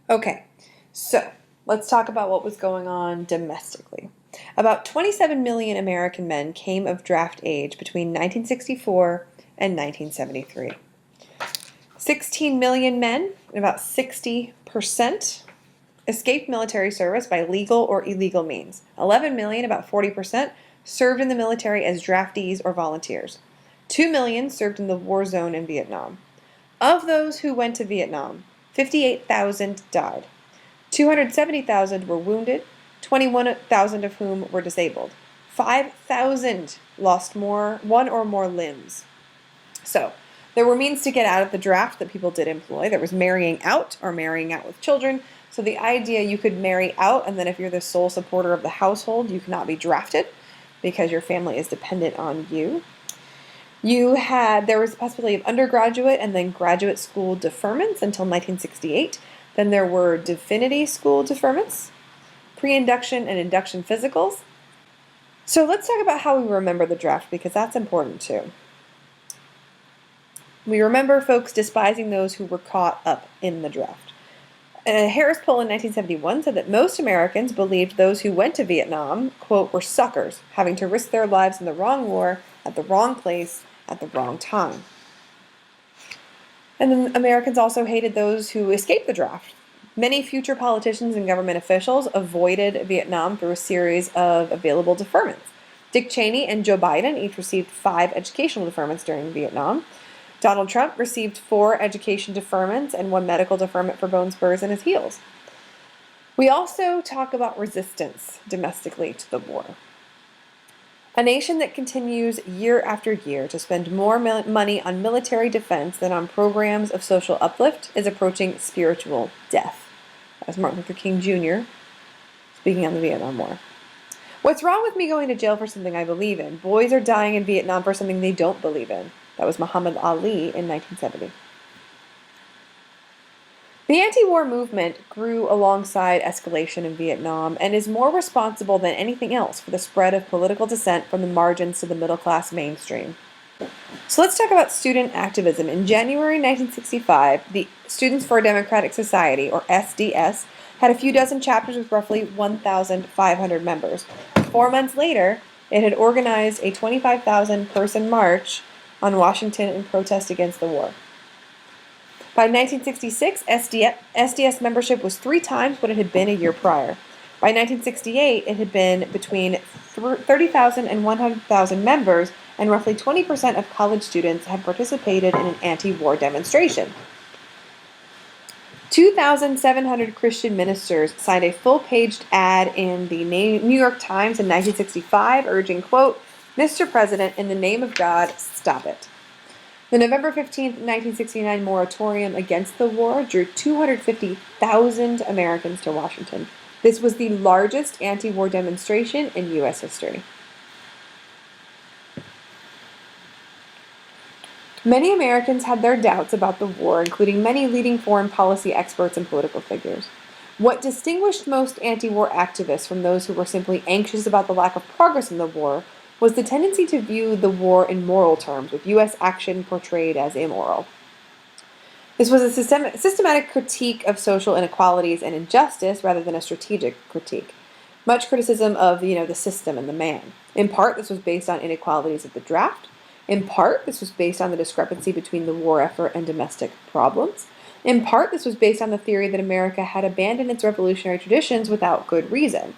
Okay, so let's talk about what was going on domestically. About 27 million American men came of draft age between 1964 and 1973. 16 million men, about 60%, escaped military service by legal or illegal means. 11 million, about 40%, served in the military as draftees or volunteers. 2 million served in the war zone in Vietnam. Of those who went to Vietnam, 58,000 died. 270,000 were wounded, 21,000 of whom were disabled. 5,000 lost one or more limbs. So, there were means to get out of the draft that people did employ. There was marrying out or marrying out with children. So the idea you could marry out, and then if you're the sole supporter of the household, you cannot be drafted because your family is dependent on you. There was the possibility of undergraduate and then graduate school deferments until 1968. Then there were divinity school deferments, pre-induction and induction physicals. So let's talk about how we remember the draft because that's important too. We remember folks despising those who were caught up in the draft. A Harris poll in 1971 said that most Americans believed those who went to Vietnam, quote, were suckers, having to risk their lives in the wrong war, at the wrong place, at the wrong time. And then Americans also hated those who escaped the draft. Many future politicians and government officials avoided Vietnam through a series of available deferments. Dick Cheney and Joe Biden each received 5 educational deferments during Vietnam. Donald Trump received 4 education deferments and 1 medical deferment for bone spurs in his heels. We also talk about resistance domestically to the war. A nation that continues year after year to spend more money on military defense than on programs of social uplift is approaching spiritual death. As Martin Luther King Jr. speaking on the Vietnam War. What's wrong with me going to jail for something I believe in? Boys are dying in Vietnam for something they don't believe in. That was Muhammad Ali in 1970. The anti-war movement grew alongside escalation in Vietnam and is more responsible than anything else for the spread of political dissent from the margins to the middle-class mainstream. So let's talk about student activism. In January 1965, the Students for a Democratic Society, or SDS, had a few dozen chapters with roughly 1,500 members. 4 months later, it had organized a 25,000-person march on Washington in protest against the war. By 1966, SDS membership was 3 times what it had been a year prior. By 1968, it had been between 30,000 and 100,000 members, and roughly 20% of college students had participated in an anti-war demonstration. 2,700 Christian ministers signed a full-paged ad in the New York Times in 1965 urging, quote, Mr. President, in the name of God, stop it. The November 15, 1969 moratorium against the war drew 250,000 Americans to Washington. This was the largest anti-war demonstration in U.S. history. Many Americans had their doubts about the war, including many leading foreign policy experts and political figures. What distinguished most anti-war activists from those who were simply anxious about the lack of progress in the war was the tendency to view the war in moral terms, with U.S. action portrayed as immoral. This was a systematic critique of social inequalities and injustice rather than a strategic critique. Much criticism of, the system and the man. In part, this was based on inequalities of the draft. In part, this was based on the discrepancy between the war effort and domestic problems. In part, this was based on the theory that America had abandoned its revolutionary traditions without good reason.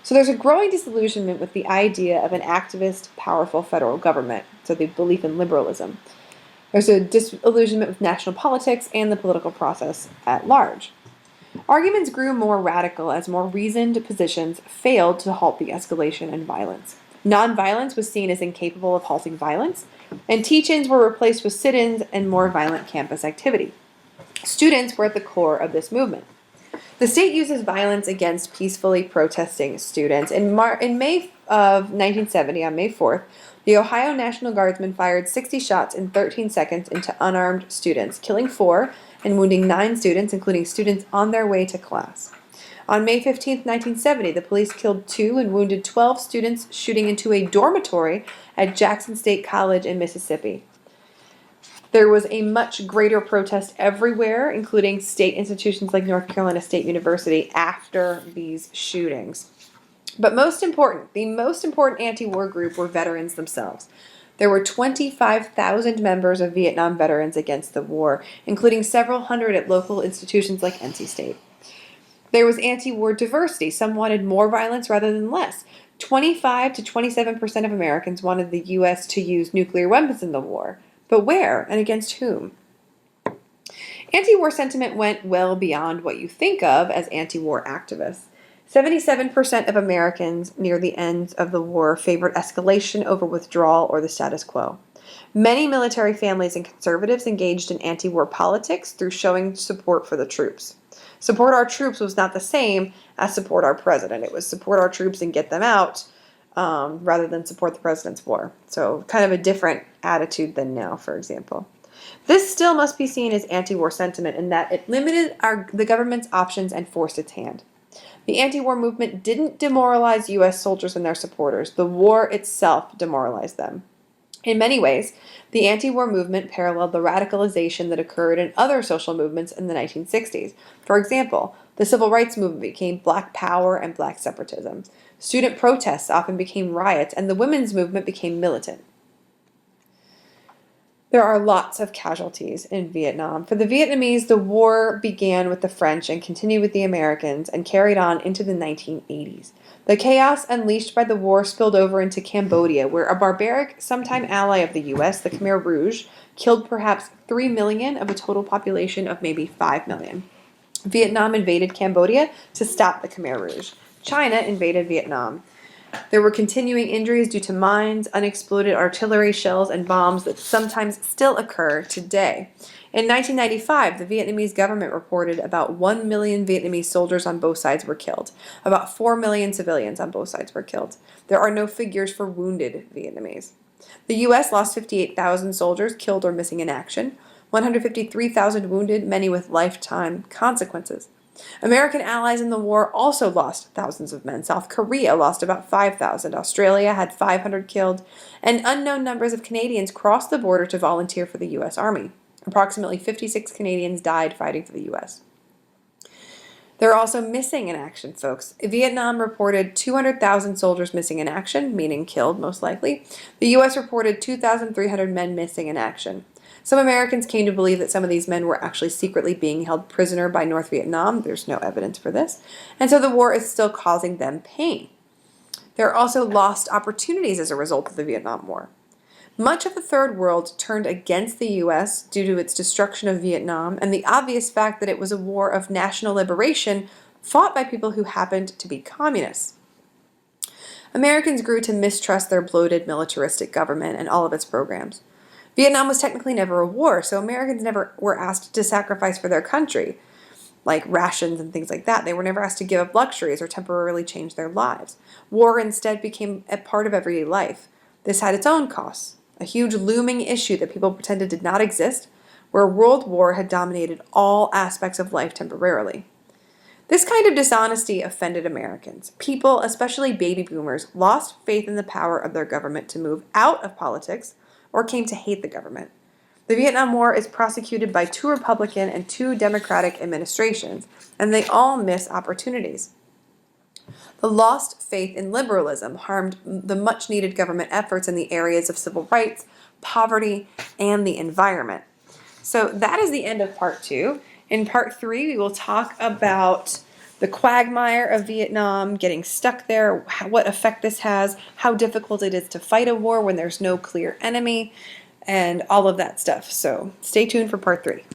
So there's a growing disillusionment with the idea of an activist, powerful federal government, so the belief in liberalism. There's a disillusionment with national politics and the political process at large. Arguments grew more radical as more reasoned positions failed to halt the escalation and violence. Nonviolence was seen as incapable of halting violence, and teach-ins were replaced with sit-ins and more violent campus activity. Students were at the core of this movement. The state uses violence against peacefully protesting students. In May of 1970, on May 4th, the Ohio National Guardsmen fired 60 shots in 13 seconds into unarmed students, killing 4 and wounding 9 students, including students on their way to class. On May 15, 1970, the police killed 2 and wounded 12 students shooting into a dormitory at Jackson State College in Mississippi. There was a much greater protest everywhere, including state institutions like North Carolina State University, after these shootings. But the most important anti-war group were veterans themselves. There were 25,000 members of Vietnam veterans against the war, including several hundred at local institutions like NC State. There was anti-war diversity. Some wanted more violence rather than less. 25 to 27% of Americans wanted the U.S. to use nuclear weapons in the war. But where and against whom? Anti-war sentiment went well beyond what you think of as anti-war activists. 77% of Americans near the end of the war favored escalation over withdrawal or the status quo. Many military families and conservatives engaged in anti-war politics through showing support for the troops. Support our troops was not the same as support our president. It was support our troops and get them out rather than support the president's war. So kind of a different attitude than now, for example. This still must be seen as anti-war sentiment in that it limited the government's options and forced its hand. The anti-war movement didn't demoralize U.S. soldiers and their supporters. The war itself demoralized them. In many ways, the anti-war movement paralleled the radicalization that occurred in other social movements in the 1960s. For example, the civil rights movement became black power and black separatism. Student protests often became riots, and the women's movement became militant. There are lots of casualties in Vietnam. For the Vietnamese, the war began with the French and continued with the Americans and carried on into the 1980s. The chaos unleashed by the war spilled over into Cambodia, where a barbaric, sometime ally of the U.S., the Khmer Rouge, killed perhaps 3 million of a total population of maybe 5 million. Vietnam invaded Cambodia to stop the Khmer Rouge. China invaded Vietnam. There were continuing injuries due to mines, unexploded artillery shells, and bombs that sometimes still occur today. In 1995, the Vietnamese government reported about 1 million Vietnamese soldiers on both sides were killed. About 4 million civilians on both sides were killed. There are no figures for wounded Vietnamese. The U.S. lost 58,000 soldiers killed or missing in action, 153,000 wounded, many with lifetime consequences. American allies in the war also lost thousands of men. South Korea lost about 5,000. Australia had 500 killed, and unknown numbers of Canadians crossed the border to volunteer for the U.S. Army. Approximately 56 Canadians died fighting for the U.S. There are also missing in action, folks. Vietnam reported 200,000 soldiers missing in action, meaning killed most likely. The U.S. reported 2,300 men missing in action. Some Americans came to believe that some of these men were actually secretly being held prisoner by North Vietnam. There's no evidence for this. And so the war is still causing them pain. There are also lost opportunities as a result of the Vietnam War. Much of the Third World turned against the U.S. due to its destruction of Vietnam and the obvious fact that it was a war of national liberation fought by people who happened to be communists. Americans grew to mistrust their bloated militaristic government and all of its programs. Vietnam was technically never a war, so Americans never were asked to sacrifice for their country, like rations and things like that. They were never asked to give up luxuries or temporarily change their lives. War instead became a part of everyday life. This had its own costs, a huge looming issue that people pretended did not exist, where world war had dominated all aspects of life temporarily. This kind of dishonesty offended Americans. People, especially baby boomers, lost faith in the power of their government to move out of politics or came to hate the government. The Vietnam War is prosecuted by 2 Republican and 2 Democratic administrations, and they all miss opportunities. The lost faith in liberalism harmed the much-needed government efforts in the areas of civil rights, poverty, and the environment. So that is the end of part 2. In part 3, we will talk about the quagmire of Vietnam, getting stuck there, what effect this has, how difficult it is to fight a war when there's no clear enemy, and all of that stuff. So stay tuned for part 3.